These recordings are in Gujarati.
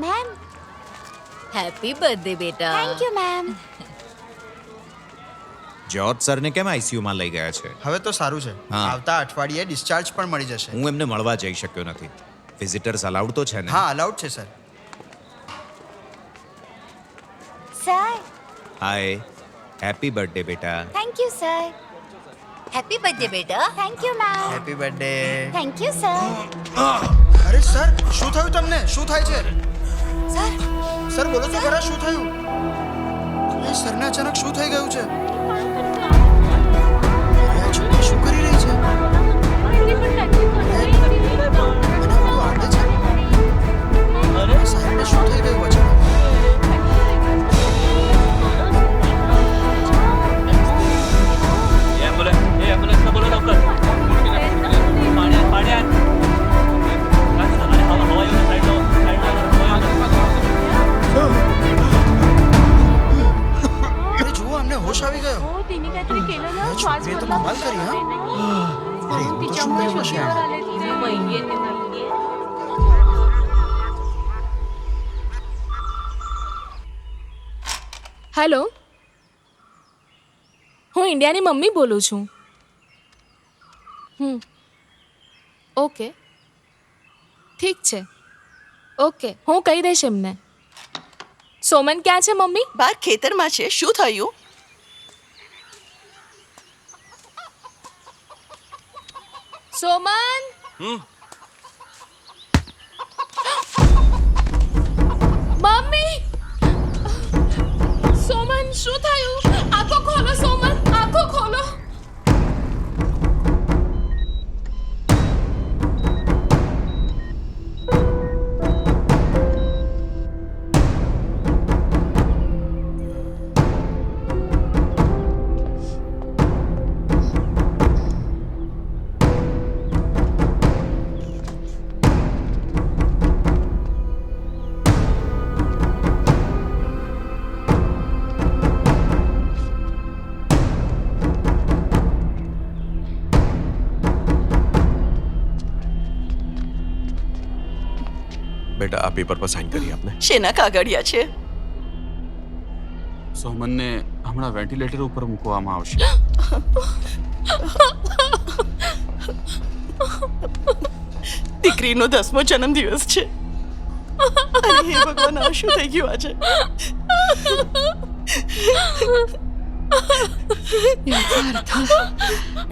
મેમ, હેપી બર્થડે બેટા. Thank you ma'am. જ્યોર્જ સરને કેમ આઈસીયુમાં લઈ ગયા છે? હવે તો સારું છે. હા. આવતા અઠવાડિયે ડિસ્ચાર્જ પણ મળી જશે. હું એમને મળવા જઈ શક્યો નથી. વિઝિટર્સ અલાઉડ તો છે ને? હા, અલાઉડ છે sir. Sir, hi, happy birthday બેટા. Thank you sir. Happy birthday બેટા. Thank you ma'am. Happy birthday. Thank you sir. અરે સર, શું થયું તમને? શું થાય છે? સર, સર બોલો તો ખરા, શું થયું? એ સરને અચાનક શું થઈ ગયું છે? અરે આ છોકરી શું કરી રહી છે? મને બધું આવડે છે. અરે સાહેબને શું થઈ ગયું અચાનક? एम्बुलेंस बोलो डॉक्टर पाणी आण हवा येऊन साईड लो અરે જુઓ, અમને હોશ આવી ગયો. हो तिने काहीतरी केलं ना या श्वास छोकरीने तो बदला कमाल करी, हा? अरे म्हणून तो तिच्यामुळे शुक्र शुद्धीवर बसेल. आले तिचे वैद्य ते नाहीये. હેલો, હું ઇન્ડિયાની મમ્મી બોલું છું. ઓકે, ઠીક છે. ઓકે, હું કહી દઈશ એમને. સોમન ક્યાં છે મમ્મી? બાર ખેતરમાં છે. શું થયું? સોમન! મમ્મી! સોમન, શું થયું? આંખો ખોલો સોમન, આંખો ખોલો. बेटा आ पेपर पर साइन करिए आपने. શેના કાગળિયા છે? સોમનને હમણાં વેન્ટિલેટર ઉપર મૂકવામાં આવશે. દીકરીનો 10મો જન્મદિવસ છે. અરે હે ભગવાન, આ શું થઈ ગયું આજે?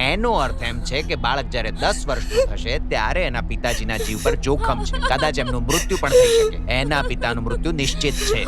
એનો અર્થ એમ છે કે બાળક જ્યારે 10 વર્ષનું થશે ત્યારે એના પિતાજીના જીવ પર જોખમ છે. કદાચ એમનું મૃત્યુ પણ થઈ શકે. એના પિતાનું મૃત્યુ નિશ્ચિત છે.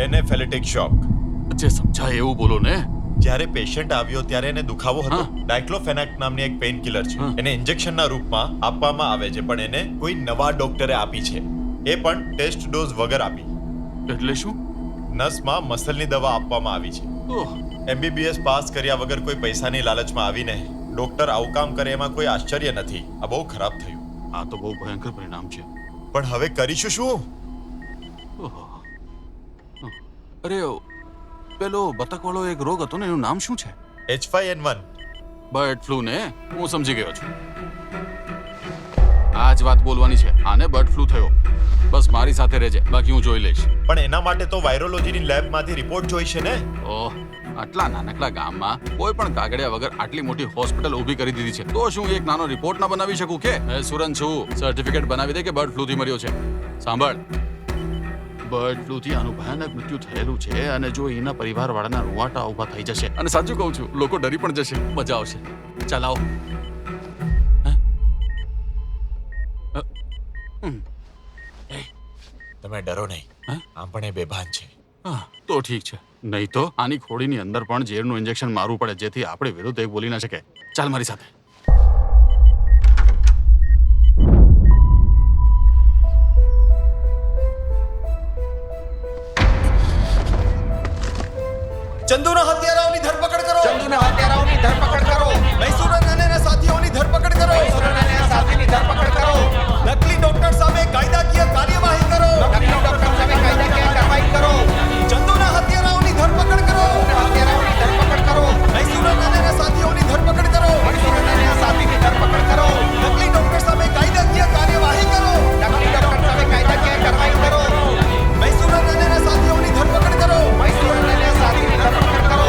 એનેફેલેટિક શોક. જે સમજાય એવું બોલો ને. જ્યારે પેશન્ટ આવ્યો ત્યારે એને દુખાવો હતો. હા. ડાયક્લોફેનાક નામની એક પેઇન કિલર છે. હા. એને ઇન્જેક્શનના રૂપમાં આપવામાં આવે છે, પણ એને કોઈ નવા ડોક્ટરે આપી છે. એ પણ ટેસ્ટ ડોઝ વગર આપી. એટલે શું? નસમાં મસલની દવા આપવામાં આવી છે. ઓહ, MBBS પાસ કર્યા વગર કોઈ પૈસાની લાલચમાં આવીને ડોક્ટર આવું કામ કરે એમાં કોઈ આશ્ચર્ય નથી. આ બહુ ખરાબ થયું. આ તો બહુ ભયંકર પરિણામ છે. પણ હવે કરીશું શું? ઓહો. અરે પેલો બતકવાળો એક રોગ હતો ને, એનું નામ શું છે? H5N1. બર્ડ ફ્લૂ ને? હું સમજી ગયો છું. આ જ વાત બોલવાની છે. આને બર્ડ ફ્લૂ થયો. બસ મારી સાથે રહેજે, બાકી હું જોઈ લઈશ. પણ એના માટે તો વાયરોલોજીની લેબમાંથી રિપોર્ટ જોઈશે ને. ઓહ, આટલા નાનકડા ગામમાં કોઈ પણ કાગળિયા વગર આટલી મોટી હોસ્પિટલ ઊભી કરી દીધી છે, તો શું એક નાનો રિપોર્ટ ના બનાવી શકું કે? સુરન છું, સર્ટિફિકેટ બનાવી દે કે બર્ડ ફ્લૂથી મર્યો છે. સાંભળ, બર્ડ ફ્લૂથી આનું ભયાનક મૃત્યુ થયેલું છે, અને જો એના પરિવારવાળાના રૂવાટા ઊભા થઈ જશે, અને સાચું કહું છું, લોકો ડરી પણ જશે. મજા આવશે. ચાલ આવો. તમે ડરો નહીં, આમ પણ એ બેભાન છે. તો ઠીક છે, નહીં તો આની ખોડીની અંદર પણ ઝેરનું ઇન્જેક્શન મારવું પડે, જેથી આપણે વિરુદ્ધ એક બોલી ના શકે. ચાલ મારી સાથે. ચંદુના હત્યારાઓની ધરપકડ કરો. ચંદુના હત્યારાઓની ધરપકડ કરો. મૈસૂર અને સાથીઓની ધરપકડ કરો. મૈસૂર અને સાથીની ધરપકડ કરો. નકલી ડોક્ટર સામે કાયદાકીય કાર્યવાહી કરો. નકલી ડોક્ટર સામે કાયદાકીય કાર્યવાહી કરો. ચંદુના હત્યારાઓની ધરપકડ કરો. હત્યારાઓની ધરપકડ કરો. મૈસૂર અને સાથીઓની ધરપકડ કરો. મૈસૂર અને સાથીની ધરપકડ કરો. નકલી ડોક્ટર સામે કાયદાકીય કાર્યવાહી કરો. નકલી ડોક્ટર સામે કાયદાકીય કાર્યવાહી કરો. મૈસૂર અને સાથીઓની ધરપકડ કરો. મૈસૂર અને સાથીની ધરપકડ કરો.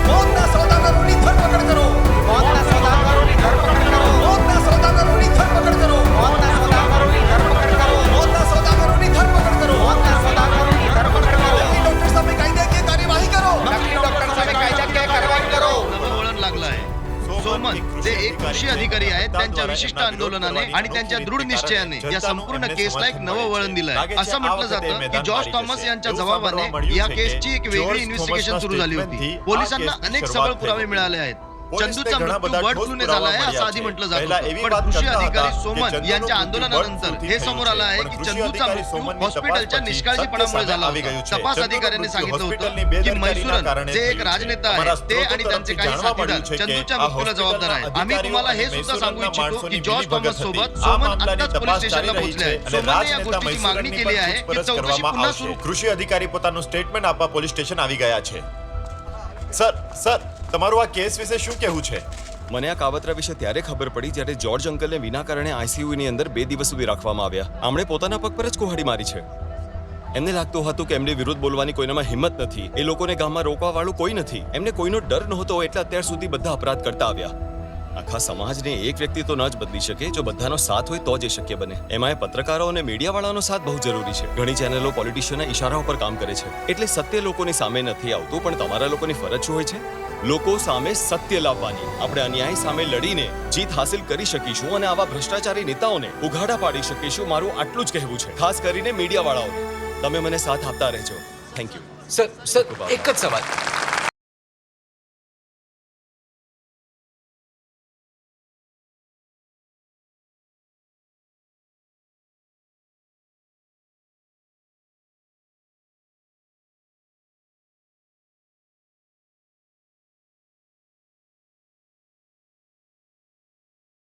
મોતના સોદાગરોની ધરપકડ કરો. મોતના સોદાગરોની ધરપકડ કરો. મોતના સોદાગરોની ધરપકડ કરો. મોતના સોદાગરોની ધરપકડ કરો. મોતના સોદાગરોની ધરપકડ કરો. મોતના સોદાગરોની ધરપકડ કરો. નકલી ડોક્ટર સામે કાયદાકીય કાર્યવાही કરો. नकली डॉक्टर साहेब कायद्याकीय कारवाई करो. वळण लागलं आहे. सोमन जे एक कृषी अधिकारी आहेत, त्यांच्या विशिष्ट आंदोलनाने आणि त्यांच्या दृढ निश्चयाने या संपूर्ण केसला एक नवं वळण दिलं आहे. असं म्हटलं जातं की जॉर्ज थॉमस यांच्या जबाबाने या केसची एक वेगळी इन्व्हेस्टिगेशन सुरू झाली होती. पोलिसांना अनेक सबळ पुरावे मिळाले आहेत. चंदूचा मृत्यू बर्ड फ्लूने झाला आहे असं आधी म्हटलं जात होतं, पण कृषी अधिकारी सोमन यांच्या आंदोलनानंतर हे समोर आलं आहे की चंदूचा मृत्यू हॉस्पिटलच्या निष्काळजीपणामुळे झाला होता. तपास अधिकाऱ्यांनी सांगितलं होतं की मैसुरन जे एक राजनेता आहेत ते आणि त्यांचे काही साथीदार चंदूच्या मृत्यूला जबाबदार आहेत. आम्ही तुम्हाला हे सुद्धा सांगू इच्छितो की जॉर्ज थॉमस सोबत सोमन आत्ताच पोलीस स्टेशनला पोहोचले आहेत. सोमनने या गोष्टीची मागणी केली आहे की चौकशी पुन्हा सुरू. કૃષિ અધિકારી પોતાનું સ્ટેટમેન્ટ આપવા પોલીસ સ્ટેશન આવી ગયા છે. સર તમારું આ કેસ વિશે શું કહેવું છે? મને આ કાવતરા વિશે ત્યારે ખબર પડી જ્યારે જોર્જ અંકલને વિના કારણે આઈસીયુની અંદર 2 દિવસ સુધી રાખવામાં આવ્યા. આમણે પોતાના પગ પર જ કુહાડી મારી છે. એમને લાગતું હતું કે એમની વિરુદ્ધ બોલવાની કોઈનામાં હિંમત નથી, એ લોકોને ગામમાં રોકવા વાળું કોઈ નથી, એમને કોઈનો ડર નહોતો, એટલે અત્યાર સુધી બધા અપરાધ કરતા આવ્યા. આખા સમાજને એક વ્યક્તિ તો ન જ બદલી શકે, જો બધાનો સાથ હોય તો જ એ શક્ય બને. એમાં પત્રકારો અને મીડિયાવાળાનો સાથ બહુ જરૂરી છે. ઘણી ચેનલો પોલિટિશિયનના ઈશારાઓ પર કામ કરે છે, એટલે સત્ય લોકોની સામે નથી આવતું. પણ તમારા લોકોની ફરજ શું હોય છે? લોકો સામે સત્ય લાવવાની. આપણે અન્યાય સામે લડીને જીત હાસિલ કરી શકીશું અને આવા ભ્રષ્ટાચારી નેતાઓને ઉઘાડા પાડી શકીશું. મારું આટલું જ કહેવું છે, ખાસ કરીને મીડિયાવાળાઓને. તમે મને સાથ આપતા રહેજો. Thank you. સર એક જ સવાલ.